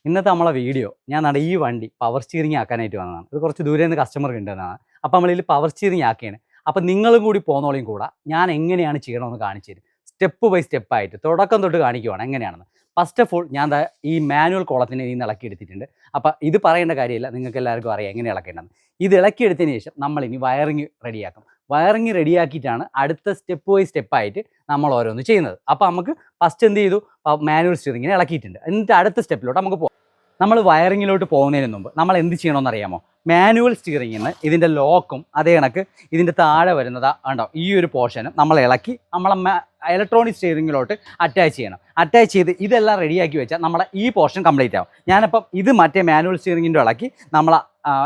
ഇന്നത്തെ നമ്മളെ വീഡിയോ ഞാൻ നട ഈ വണ്ടി പവർ സ്റ്റിയറിംഗ് ആക്കാനായിട്ട് വന്നതാണ്. ഇത് കുറച്ച് ദൂരെ നിന്ന് കസ്റ്റമർ ഉണ്ടെന്നാണ്. അപ്പോൾ നമ്മളിതിൽ പവർ സ്റ്റിയറിംഗ് ആക്കിയാണ്. അപ്പോൾ നിങ്ങളും കൂടി പോന്നോളിയും കൂടെ ഞാൻ എങ്ങനെയാണ് ചെയ്യണമെന്ന് കാണിച്ചു തരും. സ്റ്റെപ്പ് ബൈ സ്റ്റെപ്പായിട്ട് തുടക്കം തൊട്ട് കാണിക്കുവാണ് എങ്ങനെയാണെന്ന്. ഫസ്റ്റ് ഓഫ് ഓൾ ഞാൻ ഈ മാനുവൽ കോളത്തിനെ ഇന്ന് ഇളക്കി എടുത്തിട്ടുണ്ട്. അപ്പോൾ ഇത് പറയേണ്ട കാര്യമില്ല, നിങ്ങൾക്ക് എല്ലാവർക്കും അറിയാം എങ്ങനെ ഇളക്കേണ്ടതെന്ന്. ഇത് ഇളക്കിയെടുത്തതിന് ശേഷം നമ്മളിനി വയറിങ് റെഡിയാക്കും. വയറിങ് റെഡിയാക്കിയിട്ടാണ് അടുത്ത സ്റ്റെപ്പ് ബൈ സ്റ്റെപ്പായിട്ട് നമ്മൾ ഓരോന്ന് ചെയ്യുന്നത്. അപ്പോൾ നമുക്ക് ഫസ്റ്റ് എന്ത് ചെയ്തു, മാനുവൽ സ്റ്റിയറിങ്ങിനെ ഇളക്കിയിട്ടുണ്ട്. എന്നിട്ട് അടുത്ത സ്റ്റെപ്പിലോട്ട് നമുക്ക് പോകാം. നമ്മൾ വയറിങ്ങിലോട്ട് പോകുന്നതിന് മുമ്പ് നമ്മൾ എന്ത് ചെയ്യണമെന്ന് അറിയാമോ? മാനുവൽ സ്റ്റിയറിങ്ങിന് ഇതിൻ്റെ ലോക്കും അതേ കണക്ക് ഇതിൻ്റെ താഴെ വരുന്നതാ ഉണ്ടോ ഈ ഒരു പോർഷനും നമ്മൾ ഇളക്കി നമ്മളെ ഇലക്ട്രോണിക് സ്റ്റിയറിങ്ങിലോട്ട് അറ്റാച്ച് ചെയ്യണം. അറ്റാച്ച് ചെയ്ത് ഇതെല്ലാം റെഡിയാക്കി വെച്ചാൽ നമ്മുടെ ഈ പോർഷൻ കംപ്ലീറ്റ് ആവും. ഞാനപ്പം ഇത് മറ്റേ മാനുവൽ സ്റ്റിയറിങ്ങിൻ്റെ ഇളക്കി നമ്മളെ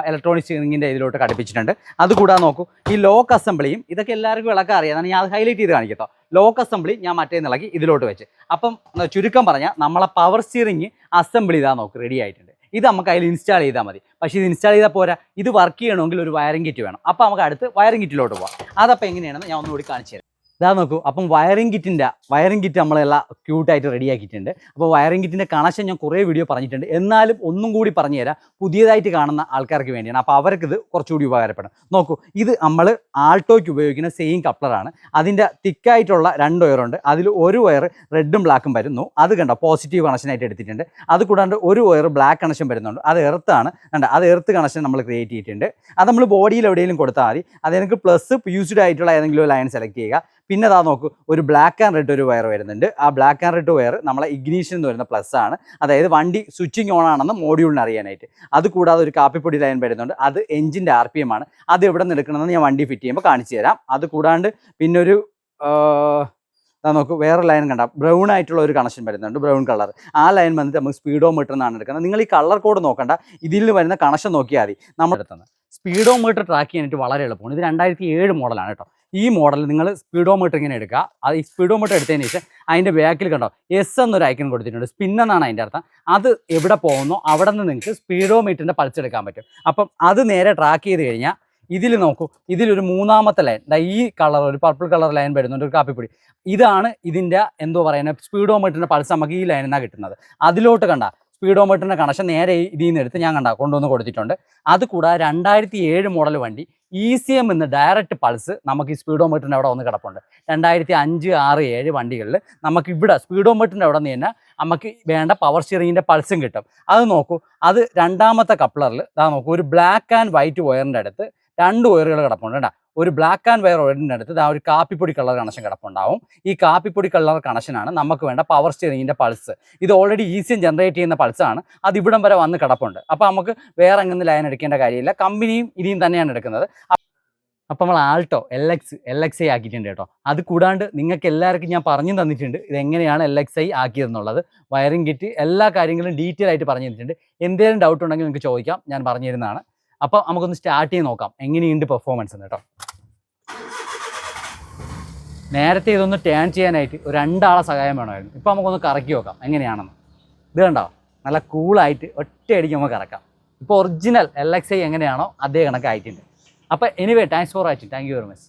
ഇലക്ട്രോണിക് സ്റ്റിയറിങ്ങിൻ്റെ ഇതിലോട്ട് ഘടിപ്പിച്ചിട്ടുണ്ട്. അതുകൂടാതെ നോക്കൂ, ഈ ലോക്ക് അസംബ്ലിയും ഇതൊക്കെ എല്ലാവർക്കും ഇളക്കാൻ അറിയാം. ഞാൻ അത് ഹൈലൈറ്റ് ചെയ്ത് കാണിക്കട്ടോ. ലോക്ക് അസംബ്ലി ഞാൻ മറ്റേ ഇളക്കി ഇതിലോട്ട് വെച്ച്. അപ്പം ചുരുക്കം പറഞ്ഞാൽ നമ്മളെ പവർ സ്റ്റിയറിങ് അസംബ്ലി ഇതാ നോക്ക് റെഡി ആയിട്ടുണ്ട്. ഇത് നമുക്ക് അതിൽ ഇൻസ്റ്റാൾ ചെയ്താൽ മതി. പക്ഷേ ഇത് ഇൻസ്റ്റാൾ ചെയ്താൽ പോരാ, ഇത് വർക്ക് ചെയ്യണമെങ്കിൽ ഒരു വയറിംഗ് കിറ്റ് വേണം. അപ്പോൾ നമുക്ക് അടുത്ത് വയറിംഗ് കിറ്റിലോട്ട് പോകാം. അതപ്പോൾ എങ്ങനെയാണെന്ന് ഞാൻ ഒന്നുകൂടി കാണിച്ചു തരാം. ഇതാ നോക്കൂ, അപ്പം വയറിംഗ് കിറ്റ് നമ്മളെല്ലാം ക്യൂട്ടായിട്ട് റെഡിയാക്കിയിട്ടുണ്ട്. അപ്പോൾ വയറിംഗ് കിറ്റിൻ്റെ കണക്ഷൻ ഞാൻ കുറേ വീഡിയോ പറഞ്ഞിട്ടുണ്ട്. എന്നാലും ഒന്നും കൂടി പറഞ്ഞു തരാം, പുതിയതായിട്ട് കാണുന്ന ആൾക്കാർക്ക് വേണ്ടിയാണ്. അപ്പോൾ അവർക്കിത് കുറച്ചുകൂടി ഉപകാരപ്പെടും. നോക്കൂ, ഇത് നമ്മൾ ആൾട്ടോയ്ക്ക് ഉപയോഗിക്കുന്ന സെയിം കപ്ലറാണ്. അതിൻ്റെ തിക്കായിട്ടുള്ള 2 വയറുണ്ട്. അതിൽ ഒരു വയർ റെഡും ബ്ലാക്കും വരുന്നു. അത് കണ്ടോ പോസിറ്റീവ് കണക്ഷനായിട്ട് എടുത്തിട്ടുണ്ട്. അത് കൂടാണ്ട് ഒരു വയർ ബ്ലാക്ക് കണക്ഷൻ വരുന്നുണ്ട്. അത് എർത്താണ് കണ്ട, അത് എർത്ത് കണക്ഷൻ നമ്മൾ ക്രിയേറ്റ് ചെയ്തിട്ടുണ്ട്. അത് നമ്മൾ ബോഡിയിൽ എവിടെയെങ്കിലും കൊടുത്താൽ മതി. അതെനിക്ക് പ്ലസ് ഫ്യൂസ്ഡ് ആയിട്ടുള്ള ഏതെങ്കിലും ലൈൻ സെലക്ട് ചെയ്യുക. പിന്നെ അതാ നോക്കൂ, ഒരു ബ്ലാക്ക് ആൻഡ് റെഡ് ഒരു വയർ വരുന്നുണ്ട്. ആ ബ്ലാക്ക് ആൻഡ് റെഡ് വയർ നമ്മളെ ഇഗ്നീഷൻ എന്ന് വരുന്ന പ്ലസ് ആണ്. അതായത് വണ്ടി സ്വിച്ചിങ് ഓൺ ആണെന്ന് മോഡ്യൂളിന് അറിയാനായിട്ട്. അത് കൂടാതെ ഒരു കാപ്പിപ്പൊടി ലൈൻ വരുന്നുണ്ട്. അത് എഞ്ചിൻ്റെ RPM ആണ്. അത് എവിടെ നിന്ന് എടുക്കണമെന്ന് ഞാൻ വണ്ടി ഫിറ്റ് ചെയ്യുമ്പോൾ കാണിച്ചു തരാം. അത് കൂടാണ്ട് പിന്നെ ഒരു നോക്കൂ, വേറെ ലൈൻ കണ്ട ബ്രൗൺ ആയിട്ടുള്ള ഒരു കണക്ഷൻ വരുന്നുണ്ട്, ബ്രൗൺ കളർ. ആ ലൈൻ വന്നിട്ട് നമുക്ക് സ്പീഡോമീറ്റർ എന്നാണ് എടുക്കുന്നത്. നിങ്ങൾ ഈ കളർ കോഡ് നോക്കണ്ട, ഇതിൽ വരുന്ന കണക്ഷൻ നോക്കിയാൽ മതി. നമ്മൾ എടുത്തുന്നത് സ്പീഡോമീറ്റർ ട്രാക്ക് ചെയ്യാനായിട്ട് വളരെ എളുപ്പമാണ്. ഇത് 2007 മോഡലാണ് കേട്ടോ. ഈ മോഡൽ നിങ്ങൾ സ്പീഡോമീറ്റർ ഇങ്ങനെ എടുക്കുക. അത് ഈ സ്പീഡോമീറ്റർ എടുത്തതിന് ശേഷം അതിൻ്റെ ബാക്കിൽ കണ്ടോ എസ് എന്നൊരു ഐക്കൺ കൊടുത്തിട്ടുണ്ട്. സ്പിൻ എന്നാണ് അതിൻ്റെ അർത്ഥം. അത് എവിടെ പോകുന്നോ അവിടെ നിന്ന് നിങ്ങൾക്ക് സ്പീഡോമീറ്ററിൻ്റെ പൾസ് എടുക്കാൻ പറ്റും. അപ്പം അത് നേരെ ട്രാക്ക് ചെയ്ത് കഴിഞ്ഞാൽ ഇതിൽ നോക്കൂ, ഇതിലൊരു 3ാമത്തെ ലൈൻ, ഈ കളർ ഒരു പർപ്പിൾ കളർ ലൈൻ വരുന്നുണ്ട്, ഒരു കാപ്പിപ്പൊടി. ഇതാണ് ഇതിൻ്റെ എന്തോ പറയുന്നത് സ്പീഡോമീറ്ററിൻ്റെ പൾസ് നമുക്ക് ഈ ലൈനിൽ നിന്നാണ് കിട്ടുന്നത്. അതിലോട്ട് കണ്ട സ്പീഡോമീറ്ററിൻ്റെ കണക്ഷൻ നേരെ ഇതിൽ നിന്ന് എടുത്ത് ഞാൻ കൊണ്ടുവന്ന് കൊടുത്തിട്ടുണ്ട്. അതുകൂടാതെ 2007 മോഡൽ വണ്ടി ECM എന്ന് ഡയറക്റ്റ് പൾസ് നമുക്ക് ഈ സ്പീഡോമീറ്ററിൻ്റെ അവിടെ വന്ന് കിടപ്പുണ്ട്. 2005, 6, 7 വണ്ടികളിൽ നമുക്ക് ഇവിടെ സ്പീഡോമീറ്ററിൻ്റെ അവിടെ നിന്ന് തന്നെ നമുക്ക് വേണ്ട പവർ സ്റ്റിയറിങ്ങിൻ്റെ പൾസും കിട്ടും. അത് നോക്കൂ, അത് 2ാമത്തെ കപ്ലറിൽ ഇതാ നോക്കൂ, ഒരു ബ്ലാക്ക് ആൻഡ് വൈറ്റ് വയറിൻ്റെ അടുത്ത് 2 വയറുകൾ കിടപ്പുണ്ട് കേട്ടോ. ഒരു ബ്ലാക്ക് ആൻഡ് വയർ വയറിൻ്റെ അടുത്ത് ഒരു കാപ്പിപ്പൊടി കളർ കണക്ഷൻ കിടപ്പുണ്ടാവും. ഈ കാപ്പിപ്പൊടി കളർ കണക്ഷനാണ് നമുക്ക് വേണ്ട പവർ സ്റ്റിയറിങ്ങിൻ്റെ പൾസ്. ഇത് ഓൾറെഡി ECM ജനറേറ്റ് ചെയ്യുന്ന പൾസാണ്. അത് ഇവിടം വരെ വന്ന് കിടപ്പുണ്ട്. അപ്പോൾ നമുക്ക് വേറെ എങ്ങനെ ലൈൻ എടുക്കേണ്ട കാര്യമില്ല. കമ്പനിയും ഇനിയും തന്നെയാണ് എടുക്കുന്നത്. അപ്പോൾ നമ്മൾ ആൾട്ടോ LXi ആക്കിയിട്ടുണ്ട് കേട്ടോ. അത് കൂടാണ്ട് നിങ്ങൾക്ക് എല്ലാവർക്കും ഞാൻ പറഞ്ഞു തന്നിട്ടുണ്ട് ഇതെങ്ങനെയാണ് LXi ആക്കിയതെന്നുള്ളത്. വയറിംഗ് കിറ്റ് എല്ലാ കാര്യങ്ങളും ഡീറ്റെയിൽ ആയിട്ട് പറഞ്ഞു തന്നിട്ടുണ്ട്. എന്തെങ്കിലും ഡൗട്ട് ഉണ്ടെങ്കിൽ നിങ്ങൾക്ക് ചോദിക്കാം, ഞാൻ പറഞ്ഞു തരുന്നതാണ്. അപ്പോൾ നമുക്കൊന്ന് സ്റ്റാർട്ട് ചെയ്ത് നോക്കാം എങ്ങനെയുണ്ട് പെർഫോമൻസ് എന്ന് കേട്ടോ. നേരത്തെ ഇതൊന്ന് ടേൺ ചെയ്യാനായിട്ട് ഒരു 2 ആളെ സഹായം വേണമായിരുന്നു. ഇപ്പോൾ നമുക്കൊന്ന് കറക്കി നോക്കാം എങ്ങനെയാണെന്ന്. ഇത് കണ്ടോ, നല്ല കൂളായിട്ട് ഒറ്റയടിക്ക് നമുക്ക് കറക്കാം. ഇപ്പോൾ ഒറിജിനൽ LXi എങ്ങനെയാണോ അതേ കണക്കായിട്ടുണ്ട്. അപ്പോൾ anyway thanks for watching. Thank you very much.